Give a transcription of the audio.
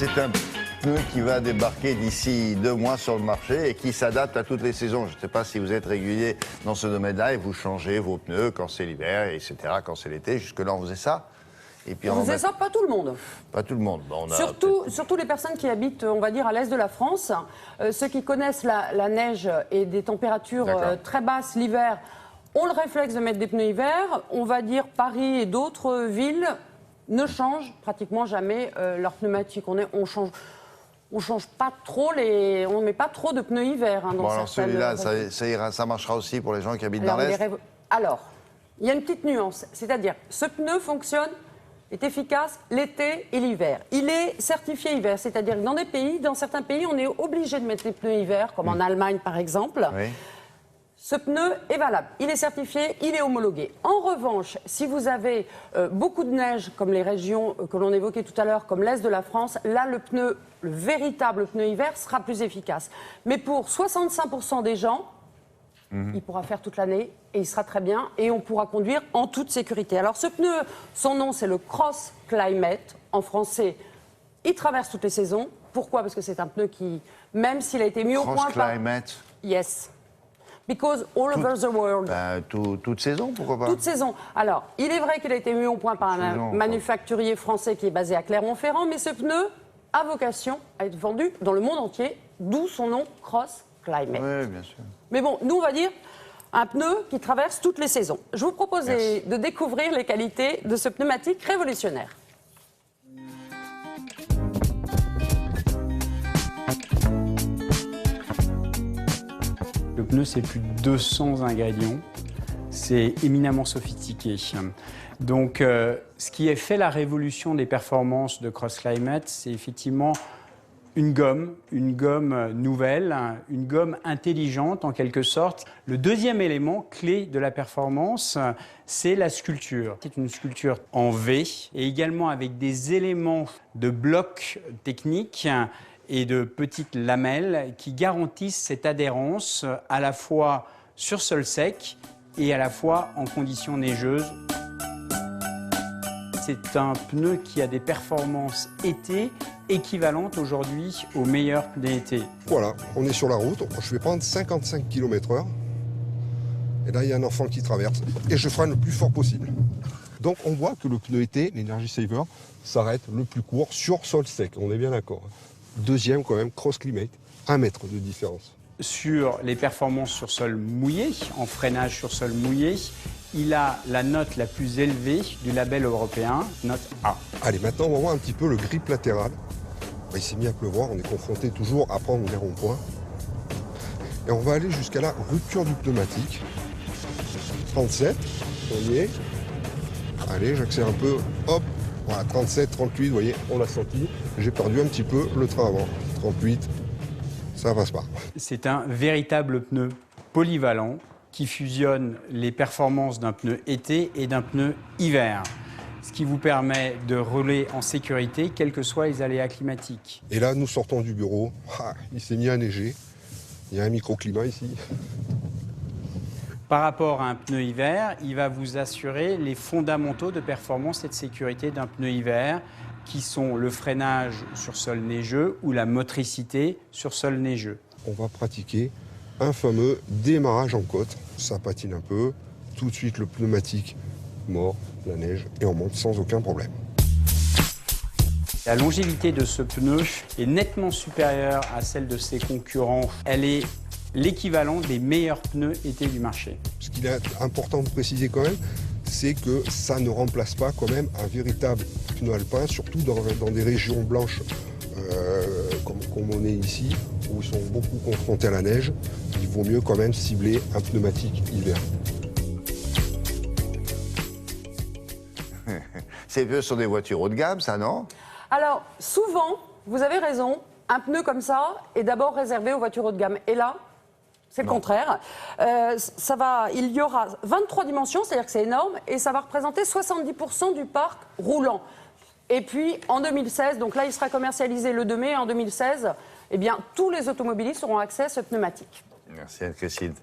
C'est un pneu qui va débarquer d'ici 2 mois sur le marché et qui s'adapte à toutes les saisons. Je ne sais pas si vous êtes régulier dans ce domaine-là et vous changez vos pneus quand c'est l'hiver, etc., quand c'est l'été. Jusque-là, on faisait ça. Et puis on faisait ça, pas tout le monde. Pas tout le monde. Bon, surtout les personnes qui habitent, on va dire, à l'est de la France. Ceux qui connaissent la neige et des températures très basses l'hiver ont le réflexe de mettre des pneus hiver. On va dire Paris et d'autres villes ne changent pratiquement jamais leurs pneumatiques. On change pas trop on met pas trop de pneus hiver. Hein, dans alors celui-là, ça marchera aussi pour les gens qui habitent dans l'Est. Alors, il y a une petite nuance. C'est-à-dire, ce pneu fonctionne, est efficace l'été et l'hiver. Il est certifié hiver. C'est-à-dire que dans certains pays, on est obligé de mettre les pneus hiver, comme en Allemagne par exemple. Oui. Ce pneu est valable, il est certifié, il est homologué. En revanche, si vous avez beaucoup de neige, comme les régions que l'on évoquait tout à l'heure, comme l'Est de la France, là, le véritable pneu hiver sera plus efficace. Mais pour 65% des gens, il pourra faire toute l'année et il sera très bien et on pourra conduire en toute sécurité. Alors ce pneu, son nom c'est le Cross Climate. En français, il traverse toutes les saisons. Pourquoi? Parce que c'est un pneu qui, même s'il a été mis au point par... Cross Climate. Yes. Because all over the world. Toute saison, pourquoi pas? Toute saison. Alors, il est vrai qu'il a été mis au point par un manufacturier français qui est basé à Clermont-Ferrand, mais ce pneu a vocation à être vendu dans le monde entier, d'où son nom Cross Climate. Oui, bien sûr. Mais bon, nous, on va dire un pneu qui traverse toutes les saisons. Je vous propose de découvrir les qualités de ce pneumatique révolutionnaire. Le pneu, c'est plus de 200 ingrédients. C'est éminemment sophistiqué. Donc, ce qui a fait la révolution des performances de Cross Climate, c'est effectivement une gomme nouvelle, une gomme intelligente en quelque sorte. Le deuxième élément clé de la performance, c'est la sculpture. C'est une sculpture en V et également avec des éléments de blocs techniques et de petites lamelles qui garantissent cette adhérence à la fois sur sol sec et à la fois en conditions neigeuses. C'est un pneu qui a des performances été équivalentes aujourd'hui aux meilleurs pneus été. Voilà, on est sur la route, je vais prendre 55 km/h. Et là, il y a un enfant qui traverse. Et je freine le plus fort possible. Donc on voit que le pneu été, l'Energy Saver, s'arrête le plus court sur sol sec. On est bien d'accord. Deuxième quand même, Cross Climate, 1 mètre de différence. Sur les performances sur sol mouillé, en freinage sur sol mouillé, il a la note la plus élevée du label européen, note A. Allez, maintenant on va voir un petit peu le grip latéral. Il s'est mis à pleuvoir, on est confronté toujours à prendre les ronds-points. Et on va aller jusqu'à la rupture du pneumatique. 37, on y est. Allez, j'accélère un peu, hop, voilà, 37, 38, vous voyez, on l'a senti. J'ai perdu un petit peu le train avant. 38, ça passe pas. C'est un véritable pneu polyvalent qui fusionne les performances d'un pneu été et d'un pneu hiver, ce qui vous permet de rouler en sécurité, quels que soient les aléas climatiques. Et là, nous sortons du bureau, il s'est mis à neiger, il y a un microclimat ici. Par rapport à un pneu hiver, il va vous assurer les fondamentaux de performance et de sécurité d'un pneu hiver, qui sont le freinage sur sol neigeux ou la motricité sur sol neigeux. On va pratiquer un fameux démarrage en côte. Ça patine un peu, tout de suite le pneumatique mord, la neige, et on monte sans aucun problème. La longévité de ce pneu est nettement supérieure à celle de ses concurrents. Elle est l'équivalent des meilleurs pneus été du marché. Ce qu'il est important de préciser quand même, c'est que ça ne remplace pas quand même un véritable pneu alpin, surtout dans des régions blanches comme on est ici, où ils sont beaucoup confrontés à la neige. Il vaut mieux quand même cibler un pneumatique hiver. C'est peu sur des voitures haut de gamme, ça, non? Alors, souvent, vous avez raison, un pneu comme ça est d'abord réservé aux voitures haut de gamme. Et là, c'est le contraire. Il y aura 23 dimensions, c'est-à-dire que c'est énorme, et ça va représenter 70% du parc roulant. Et puis, en 2016, donc là, il sera commercialisé le 2 mai, en 2016, eh bien, tous les automobilistes auront accès à ce pneumatique. Merci Anne-Christine.